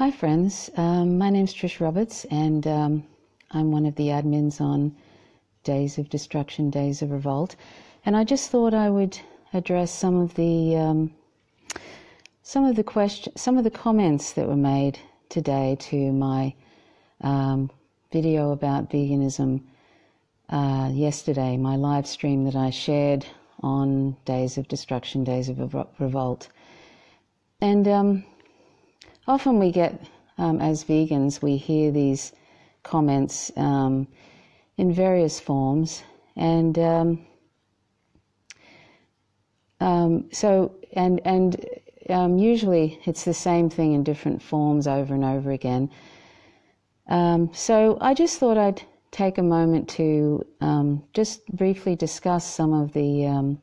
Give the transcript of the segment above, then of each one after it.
Hi friends, my name's Trish Roberts and I'm one of the admins on Days of Destruction, Days of Revolt, and I just thought I would address some of the comments that were made today to my video about veganism yesterday, my live stream that I shared on Days of Destruction, Days of Revolt. And often we get, as vegans, we hear these comments in various forms, and usually it's the same thing in different forms over and over again. So I just thought I'd take a moment to just briefly discuss some of the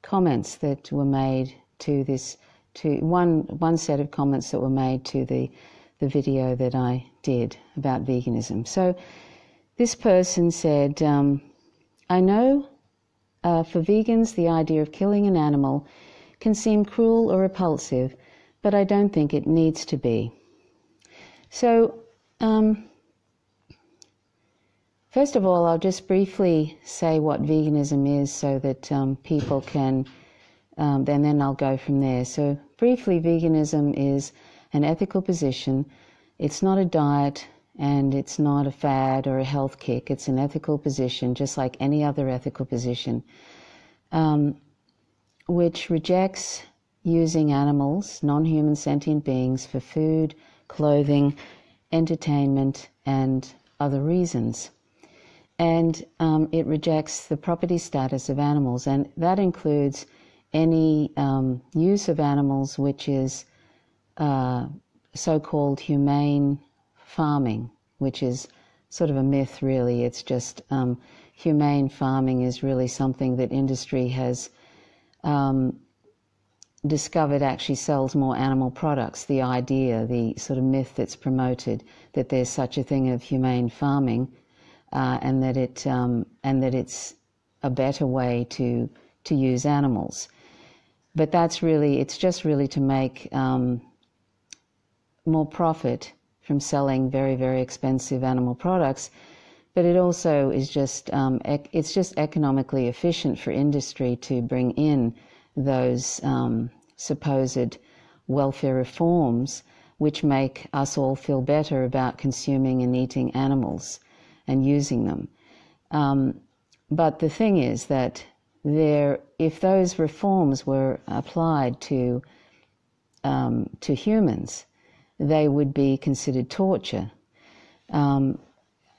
comments that were made to this. To one set of comments that were made to the video that I did about veganism. So this person said, I know for vegans the idea of killing an animal can seem cruel or repulsive, but I don't think it needs to be. So first of all, I'll just briefly say what veganism is so that people can, then I'll go from there. So briefly, veganism is an ethical position. It's not a diet and it's not a fad or a health kick. It's an ethical position, just like any other ethical position, which rejects using animals, non-human sentient beings, for food, clothing, entertainment, and other reasons. And it rejects the property status of animals, and that includes any use of animals which is so-called humane farming, which is sort of a myth, really. It's just humane farming is really something that industry has discovered actually sells more animal products. The idea, the sort of myth that's promoted that there's such a thing of humane farming, and that it's a better way to use animals. But that's really, it's just really to make more profit from selling very, very expensive animal products. But it also is just, it's just economically efficient for industry to bring in those supposed welfare reforms which make us all feel better about consuming and eating animals and using them. But the thing is that if those reforms were applied to humans, they would be considered torture. And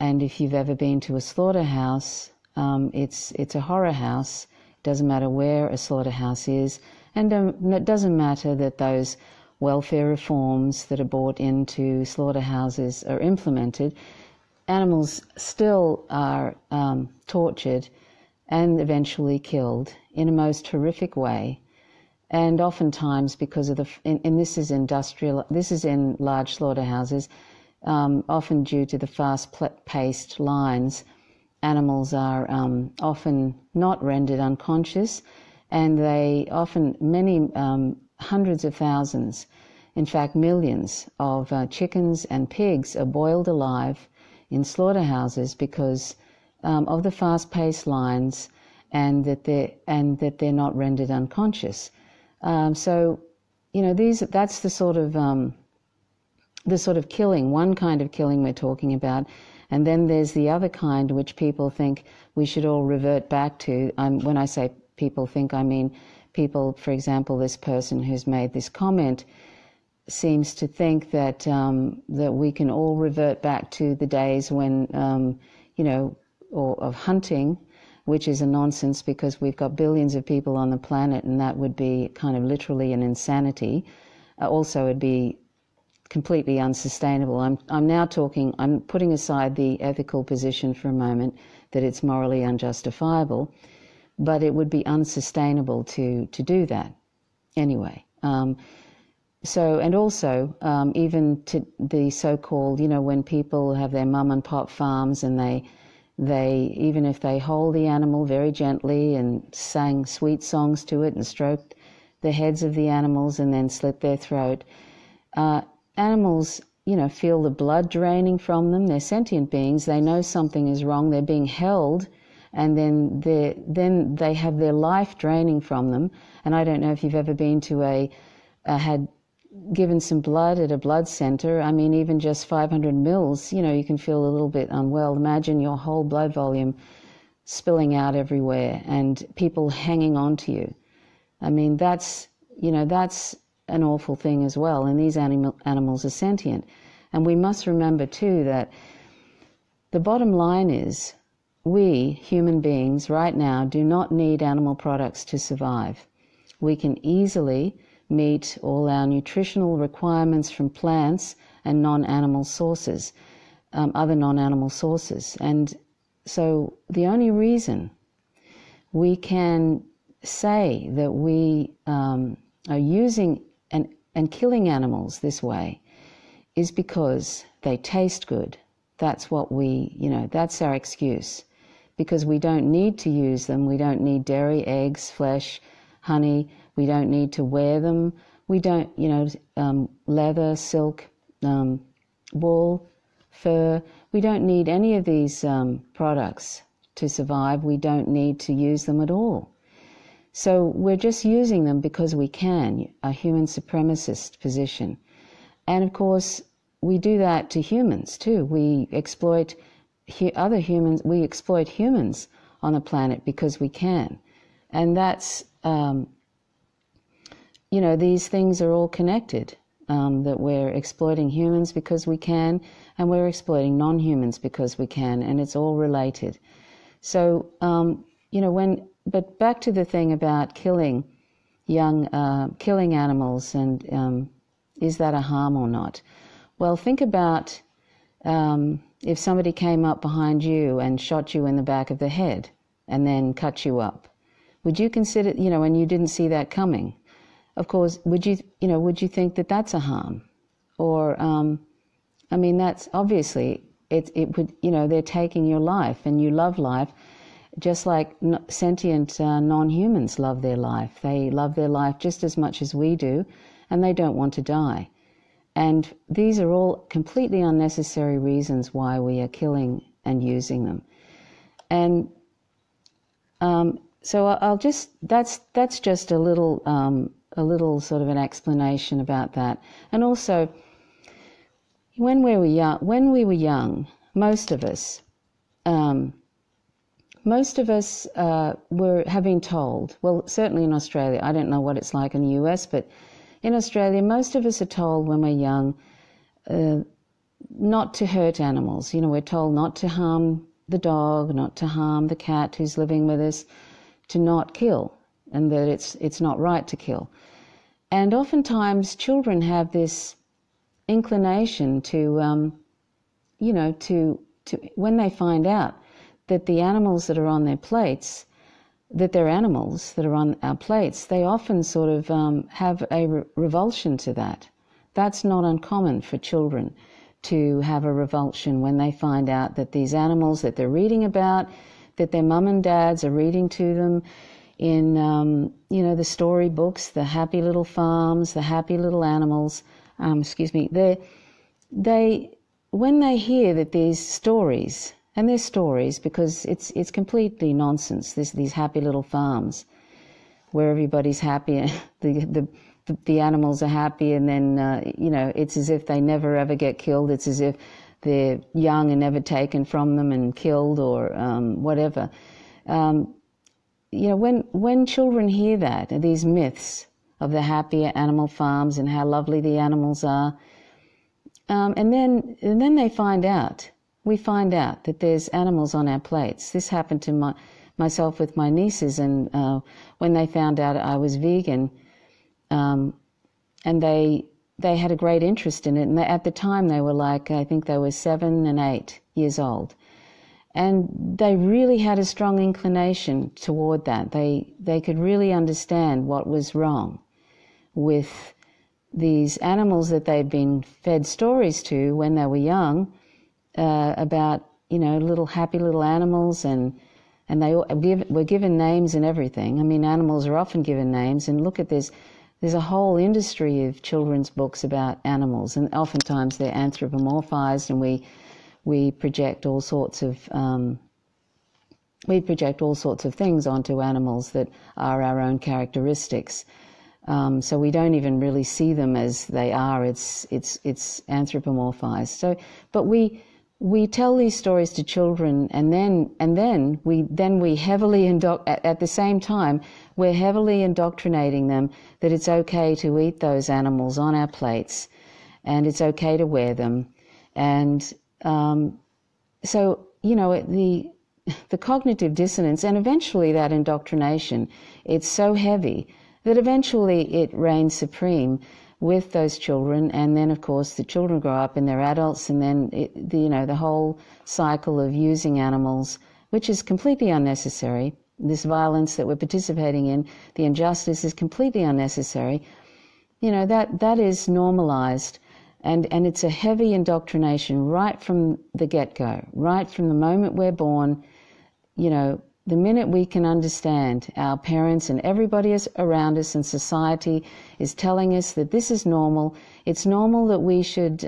if you've ever been to a slaughterhouse, it's a horror house. It doesn't matter where a slaughterhouse is, and it doesn't matter that those welfare reforms that are brought into slaughterhouses are implemented. Animals still are tortured and eventually killed in a most horrific way, and oftentimes because of and this is in large slaughterhouses, often due to the fast-paced lines, animals are often not rendered unconscious, and many hundreds of thousands, in fact millions of chickens and pigs are boiled alive in slaughterhouses because of the fast-paced lines, and that they're not rendered unconscious. So, you know, that's the sort of killing, one kind of killing we're talking about, and then there's the other kind which people think we should all revert back to. When I say people think, I mean people. For example, this person who's made this comment seems to think that that we can all revert back to the days when or of hunting, which is a nonsense because we've got billions of people on the planet, and that would be kind of literally an insanity. Also, it'd be completely unsustainable. I'm putting aside the ethical position for a moment that it's morally unjustifiable, but it would be unsustainable to do that anyway. So, and also, even to the so-called, when people have their mum and pop farms and they even if they hold the animal very gently and sang sweet songs to it and stroked the heads of the animals and then slit their throat, animals feel the blood draining from them. They're sentient beings. They know something is wrong. They're being held, and then they have their life draining from them. And I don't know if you've ever been to had given some blood at a blood center. I mean, even just 500 mils, you can feel a little bit unwell. Imagine your whole blood volume spilling out everywhere and people hanging on to you. I mean, that's an awful thing as well. And these animals are sentient. And we must remember too that the bottom line is we, human beings, right now do not need animal products to survive. We can easily meet all our nutritional requirements from plants and non-animal sources, other non-animal sources. And so the only reason we can say that we are using and killing animals this way is because they taste good. That's what that's our excuse. Because we don't need to use them. We don't need dairy, eggs, flesh, honey. We don't need to wear them. We don't, leather, silk, wool, fur. We don't need any of these products to survive. We don't need to use them at all. So we're just using them because we can, a human supremacist position. And of course, we do that to humans too. We exploit other humans. We exploit humans on the planet because we can. And that's, these things are all connected, that we're exploiting humans because we can, and we're exploiting non-humans because we can, and it's all related. So, but back to the thing about killing animals, and is that a harm or not? Well, think about if somebody came up behind you and shot you in the back of the head and then cut you up. Would you consider, and you didn't see that coming? Of course, would you think that that's a harm? Or, that's obviously, it would, they're taking your life, and you love life, just like sentient non-humans love their life. They love their life just as much as we do, and they don't want to die. And these are all completely unnecessary reasons why we are killing and using them. And so I'll just, that's just a little sort of an explanation about that. And also, when we were young, most of us have been told, well, certainly in Australia, I don't know what it's like in the US, but in Australia, most of us are told when we're young not to hurt animals. We're told not to harm the dog, not to harm the cat who's living with us, to not kill, and that it's not right to kill. And oftentimes children have this inclination to when they find out that the animals that are on their plates, that they're animals that are on our plates, they often sort of have a revulsion to that. That's not uncommon for children to have a revulsion when they find out that these animals that they're reading about, that their mum and dads are reading to them in, the storybooks, the happy little farms, the happy little animals, when they hear that these stories, and they're stories because it's completely nonsense, these happy little farms where everybody's happy and the animals are happy, and then, it's as if they never ever get killed. It's as if they're young and never taken from them and killed or whatever. When children hear that, these myths of the happy animal farms and how lovely the animals are, and then they find out, we find out that there's animals on our plates. This happened to myself with my nieces, and when they found out I was vegan, and they had a great interest in it. And at the time they were like, I think they were 7 and 8 years old. And they really had a strong inclination toward that. They could really understand what was wrong with these animals that they'd been fed stories to when they were young, about, little happy little animals, and they were given names and everything. I mean, animals are often given names, and look at this there's a whole industry of children's books about animals, and oftentimes they're anthropomorphized, and we project all sorts of things onto animals that are our own characteristics. So we don't even really see them as they are. It's anthropomorphized. So, but we tell these stories to children, and then we heavily at the same time we're heavily indoctrinating them that it's okay to eat those animals on our plates, and it's okay to wear them, and so the cognitive dissonance and eventually that indoctrination, it's so heavy that eventually it reigns supreme with those children, and then of course the children grow up and they're adults, and then the whole cycle of using animals, which is completely unnecessary. This violence that we're participating in, the injustice, is completely unnecessary. That is normalized, and it's a heavy indoctrination right from the get-go, right from the moment we're born. The minute we can understand, our parents and everybody around us in society is telling us that this is normal. It's normal that we should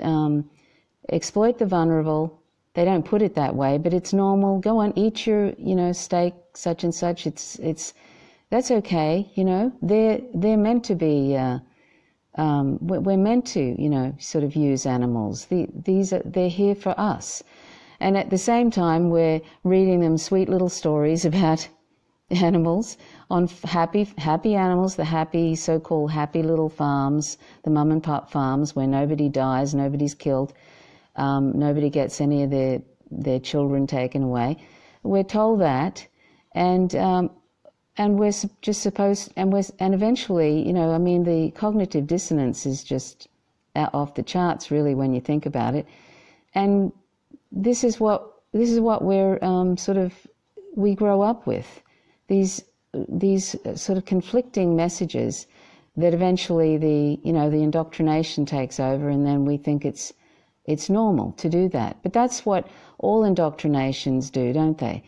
exploit the vulnerable. They don't put it that way, but it's normal. Go on, eat your, steak, such and such. That's okay. They're meant to be. We're meant to, sort of use animals. They're here for us. And at the same time, we're reading them sweet little stories about animals, on happy animals, the happy, so-called happy little farms, the mum and pop farms where nobody dies, nobody's killed, nobody gets any of their children taken away. We're told that, and we're just supposed, and eventually, the cognitive dissonance is just off the charts, really, when you think about it, and this is what we're we grow up with, these sort of conflicting messages that eventually the indoctrination takes over, and then we think it's normal to do that. But that's what all indoctrinations do, don't they?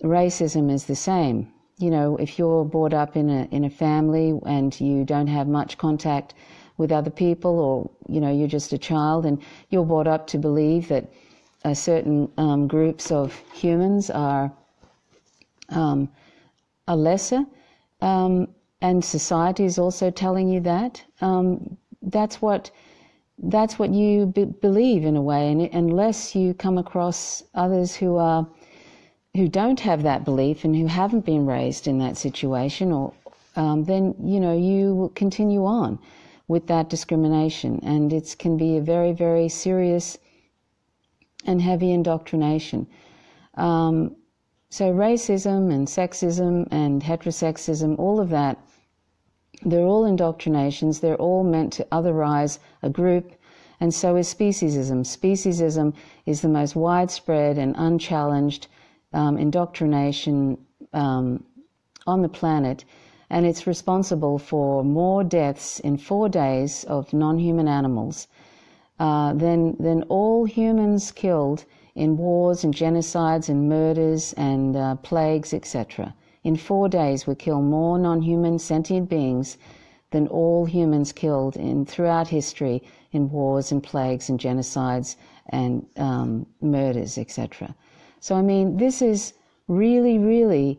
Racism is the same. If you're brought up in a family and you don't have much contact with other people, or you're just a child and you're brought up to believe that certain groups of humans are lesser, and society is also telling you that. That's what you believe in a way, and unless you come across others who don't have that belief and who haven't been raised in that situation, or then you will continue on with that discrimination, and it can be a very, very serious and heavy indoctrination. So racism and sexism and heterosexism, all of that, they're all indoctrinations. They're all meant to otherize a group, and so is speciesism. Speciesism is the most widespread and unchallenged indoctrination on the planet, and it's responsible for more deaths in 4 days of non-human animals than all humans killed in wars and genocides and murders and plagues, etc. In 4 days we kill more non-human sentient beings than all humans killed throughout history in wars and plagues and genocides and murders, etc. So this is really, really,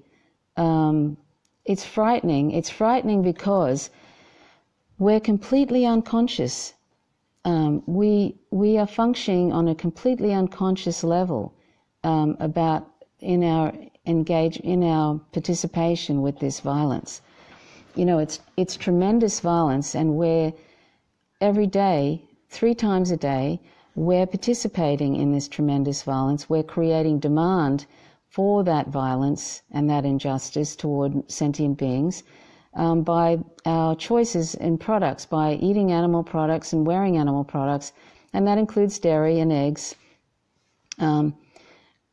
it's frightening. It's frightening because we're completely unconscious. We are functioning on a completely unconscious level about in our participation with this violence. It's tremendous violence, and we're every day, 3 times a day, we're participating in this tremendous violence. We're creating demand for that violence and that injustice toward sentient beings by our choices in products, by eating animal products and wearing animal products, and that includes dairy and eggs.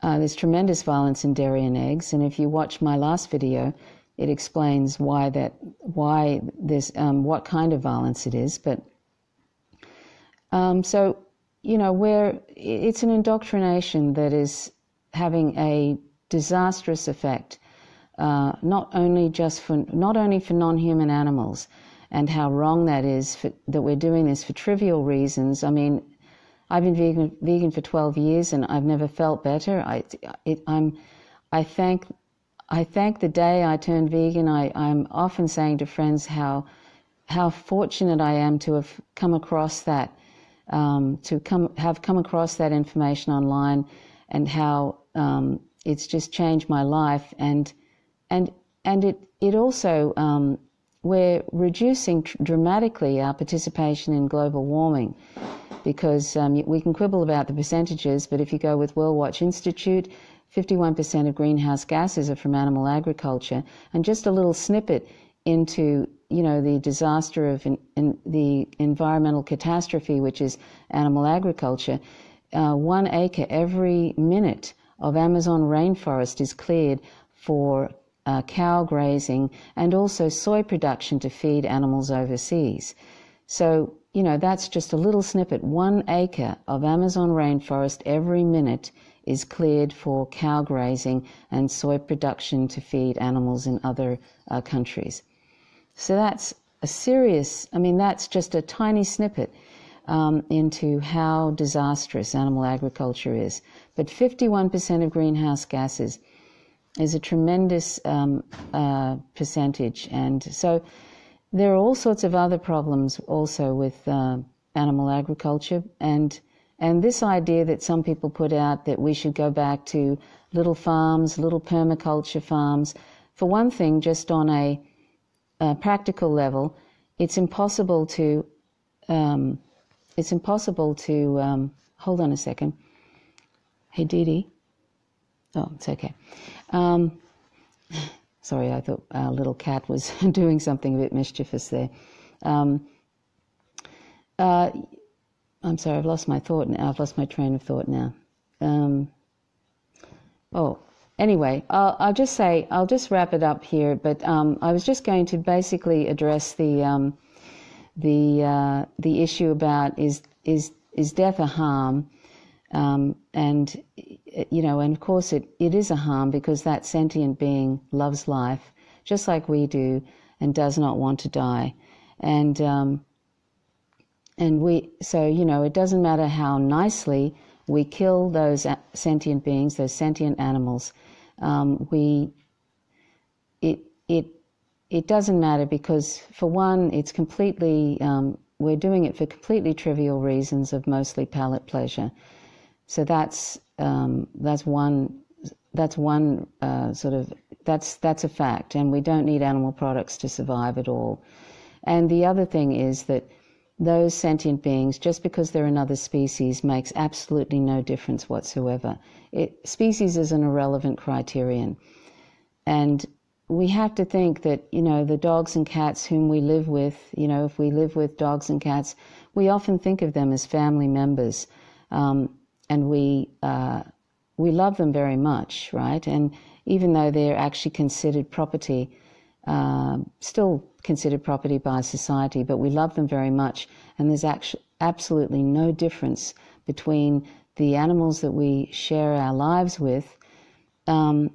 There's tremendous violence in dairy and eggs, and if you watch my last video, it explains what kind of violence it is. But so it's an indoctrination that is having a disastrous effect, not only for non-human animals, and how wrong that is, that we're doing this for trivial reasons. I mean, I've been vegan for 12 years and I've never felt better. I thank the day I turned vegan. I'm often saying to friends how fortunate I am to have come across that, have come across that information online, and how it's just changed my life. And it also, we're reducing dramatically our participation in global warming, because we can quibble about the percentages, but if you go with World Watch Institute, 51% of greenhouse gases are from animal agriculture. And just a little snippet into, the disaster of the environmental catastrophe, which is animal agriculture. 1 acre every minute of Amazon rainforest is cleared for cow grazing and also soy production to feed animals overseas. So, that's just a little snippet. 1 acre of Amazon rainforest every minute is cleared for cow grazing and soy production to feed animals in other countries. So that's that's just a tiny snippet into how disastrous animal agriculture is. But 51% of greenhouse gases is a tremendous percentage. And so there are all sorts of other problems also with animal agriculture, and this idea that some people put out that we should go back to little farms, little permaculture farms. For one thing, just on a practical level, it's impossible to hold on a second. Hey, Dee Dee. Oh, it's okay. Sorry, I thought our little cat was doing something a bit mischievous there. I'm sorry, I've lost my thought now. I've lost my train of thought now. Anyway, I'll just wrap it up here. But I was just going to basically address the issue about is death a harm, and of course it is a harm, because that sentient being loves life just like we do and does not want to die, and it doesn't matter how nicely we kill those sentient beings, those sentient animals. It doesn't matter, because for one, it's completely we're doing it for completely trivial reasons of mostly palate pleasure. So that's one that's a fact, and we don't need animal products to survive at all. And the other thing is that those sentient beings, just because they're another species, makes absolutely no difference whatsoever. Species is an irrelevant criterion. And we have to think that, the dogs and cats whom we live with, if we live with dogs and cats, we often think of them as family members. And we love them very much, right? And even though they're actually considered property, still considered property by society, but we love them very much, and there's absolutely no difference between the animals that we share our lives with and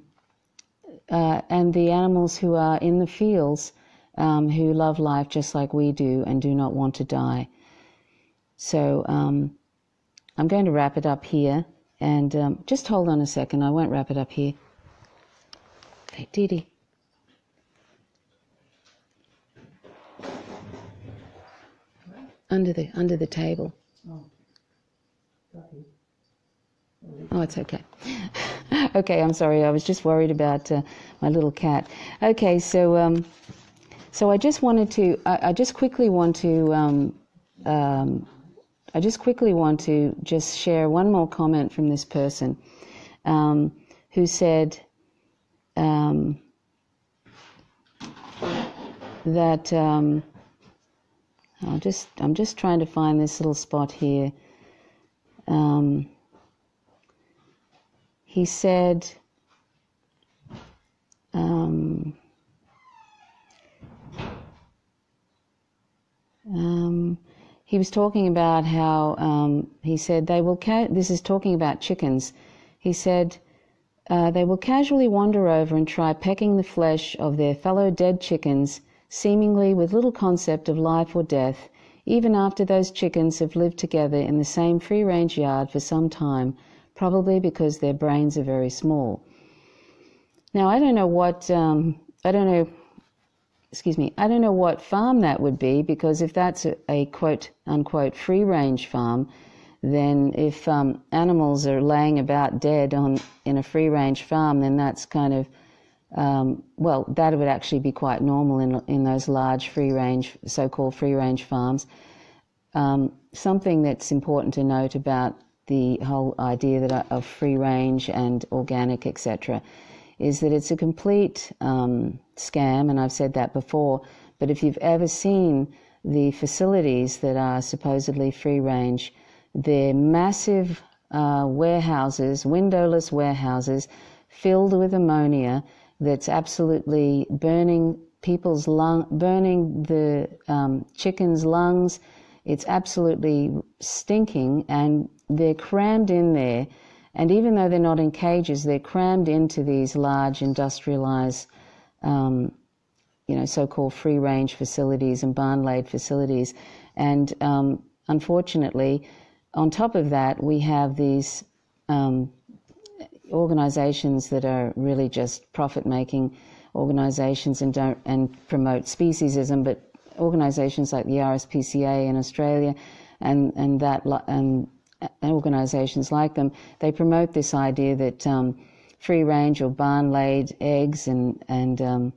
the animals who are in the fields, who love life just like we do and do not want to die. So I'm going to wrap it up here, and just hold on a second. I won't wrap it up here. Okay, Dee Dee. Under the table. Oh, it's okay. Okay, I'm sorry. I was just worried about my little cat. Okay, so I just wanted to. I just quickly want to. Just share one more comment from this person, who said that. I'm just trying to find this little spot here. He said, he was talking about how, he said, this is talking about chickens. He said, they will casually wander over and try pecking the flesh of their fellow dead chickens seemingly with little concept of life or death, even after those chickens have lived together in the same free-range yard for some time, probably because their brains are very small. Now, I don't know what farm that would be, because if that's a quote-unquote free-range farm, then if animals are laying about dead in a free-range farm, then that's kind of, that would actually be quite normal in those large free-range, so-called free-range farms. Something that's important to note about the whole idea of free-range and organic, etc., is that it's a complete scam, and I've said that before, but if you've ever seen the facilities that are supposedly free-range, they're massive warehouses, windowless warehouses, filled with ammonia that's absolutely burning burning the chickens' lungs. It's absolutely stinking, and they're crammed in there. And even though they're not in cages, they're crammed into these large industrialized, so-called free-range facilities and barn-laid facilities. And unfortunately, on top of that, we have these organizations that are really just profit-making organizations and promote speciesism, but organizations like the RSPCA in Australia and organizations like them, they promote this idea that free-range or barn-laid eggs and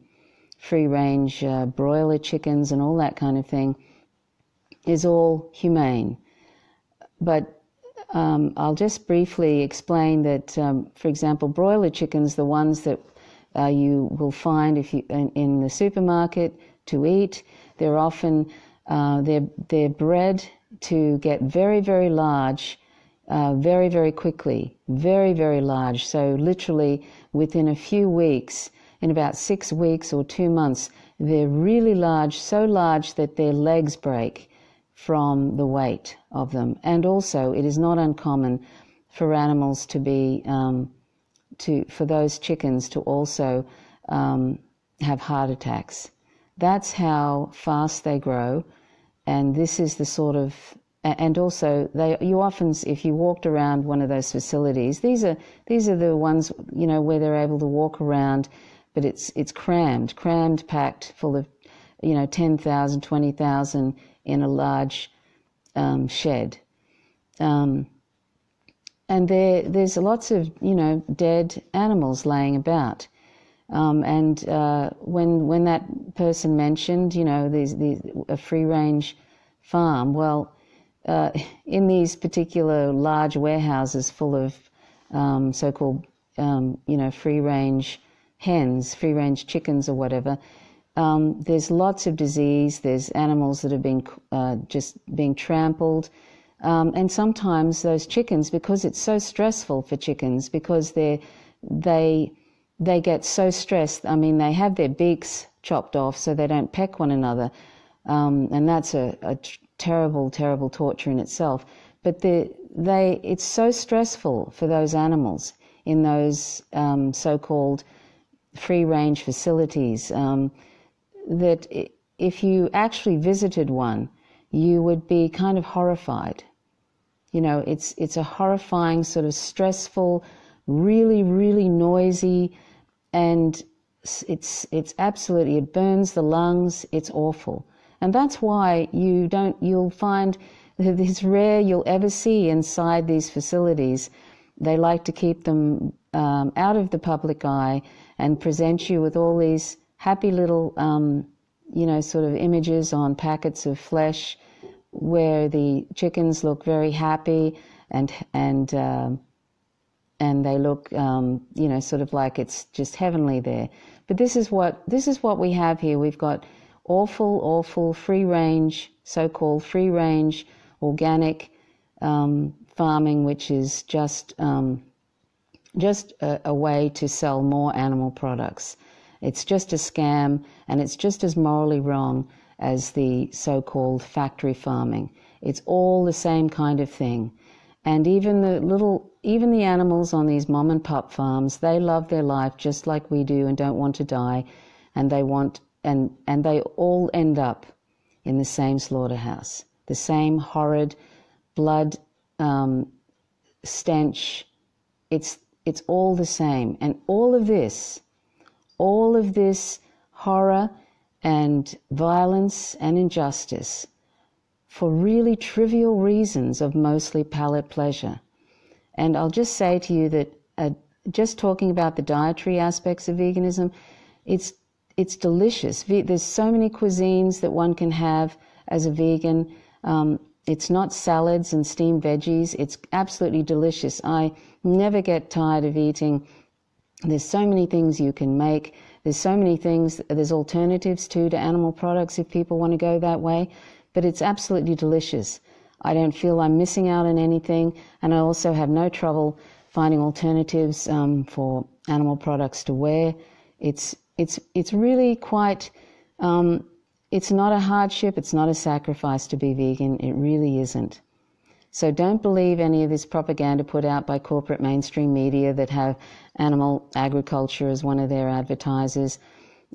free-range broiler chickens and all that kind of thing is all humane. But I'll just briefly explain that, for example, broiler chickens, the ones that you will find in the supermarket to eat, they're often they're bred to get very, very large, very, very quickly, very, very large. So literally within a few weeks, in about 6 weeks or 2 months, they're really large, so large that their legs break from the weight of them. And also, it is not uncommon for animals to be, for those chickens to also have heart attacks. That's how fast they grow. And this is the sort of, and also you often, if you walked around one of those facilities, these are the ones, where they're able to walk around, but it's crammed, packed full of, 10,000, 20,000 in a large shed. And there's lots of, dead animals laying about. And when that person mentioned, a free-range farm, well, in these particular large warehouses full of so-called, free-range hens, free-range chickens or whatever, there's lots of disease. There's animals that have been just being trampled. And sometimes those chickens, because it's so stressful for chickens, because they get so stressed. I mean, they have their beaks chopped off so they don't peck one another. And that's a terrible, terrible torture in itself. But it's so stressful for those animals in those so-called free-range facilities that if you actually visited one, you would be kind of horrified. It's a horrifying, sort of stressful, really, really noisy, and it's absolutely, it burns the lungs. It's awful. And that's why you'll find that it's rare you'll ever see inside these facilities. They like to keep them out of the public eye and present you with all these happy little, sort of images on packets of flesh where the chickens look very happy and they look, sort of like it's just heavenly there. But this is what we have here. We've got awful free-range, so-called free-range organic farming, which is just a way to sell more animal products. It's just a scam, and it's just as morally wrong as the so-called factory farming. It's all the same kind of thing. And even the animals on these mom and pop farms, they love their life just like we do and don't want to die, and they want and they all end up in the same slaughterhouse, the same horrid blood stench. It's all the same. And all of this horror and violence and injustice for really trivial reasons of mostly palate pleasure. And I'll just say to you that just talking about the dietary aspects of veganism, it's delicious. There's so many cuisines that one can have as a vegan. It's not salads and steamed veggies. It's absolutely delicious. I never get tired of eating. There's so many things you can make. There's so many things. There's alternatives too to animal products if people want to go that way. But it's absolutely delicious. I don't feel I'm missing out on anything, and I also have no trouble finding alternatives for animal products to wear. It's really quite. It's not a hardship. It's not a sacrifice to be vegan. It really isn't. So don't believe any of this propaganda put out by corporate mainstream media that have animal agriculture as one of their advertisers,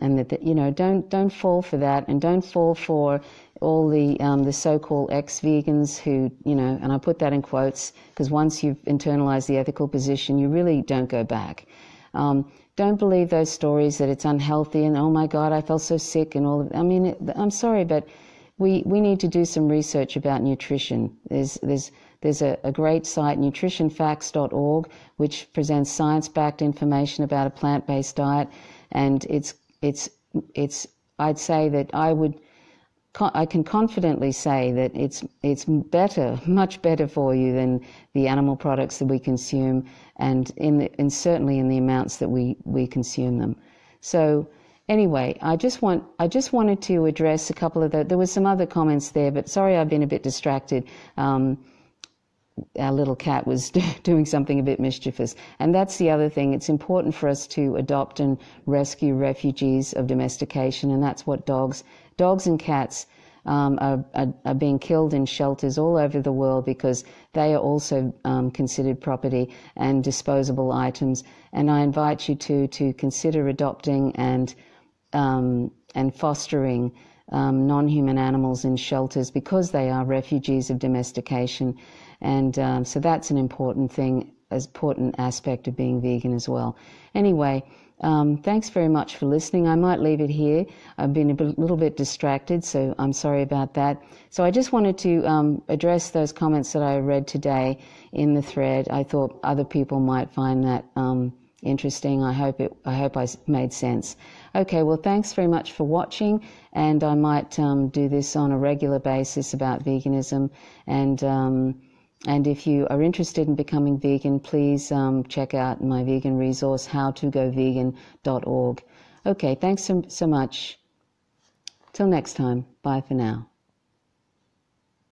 and that don't fall for that, and don't fall for all the so-called ex-vegans who, and I put that in quotes because once you've internalized the ethical position, you really don't go back. Don't believe those stories that it's unhealthy and, oh my God, I felt so sick and all of. I mean, I'm sorry, but we need to do some research about nutrition. There's a great site, nutritionfacts.org, which presents science-backed information about a plant-based diet, and I'd say that I can confidently say that it's better, much better for you than the animal products that we consume, and certainly in the amounts that we consume them. So anyway, I just wanted to address a couple of there were some other comments there, but sorry I've been a bit distracted. Our little cat was doing something a bit mischievous. And that's the other thing. It's important for us to adopt and rescue refugees of domestication, and that's what dogs and cats are being killed in shelters all over the world because they are also considered property and disposable items. And I invite you to consider adopting and fostering non-human animals in shelters because they are refugees of domestication. And so that's an important thing, as important aspect of being vegan as well. Anyway, thanks very much for listening. I might leave it here. I've been a little bit distracted, so I'm sorry about that. So I just wanted to address those comments that I read today in the thread. I thought other people might find that interesting. I hope I made sense. Okay, well, thanks very much for watching, and I might do this on a regular basis about veganism. And if you are interested in becoming vegan, please check out my vegan resource, howtogovegan.org. Okay, thanks so much. Till next time. Bye for now.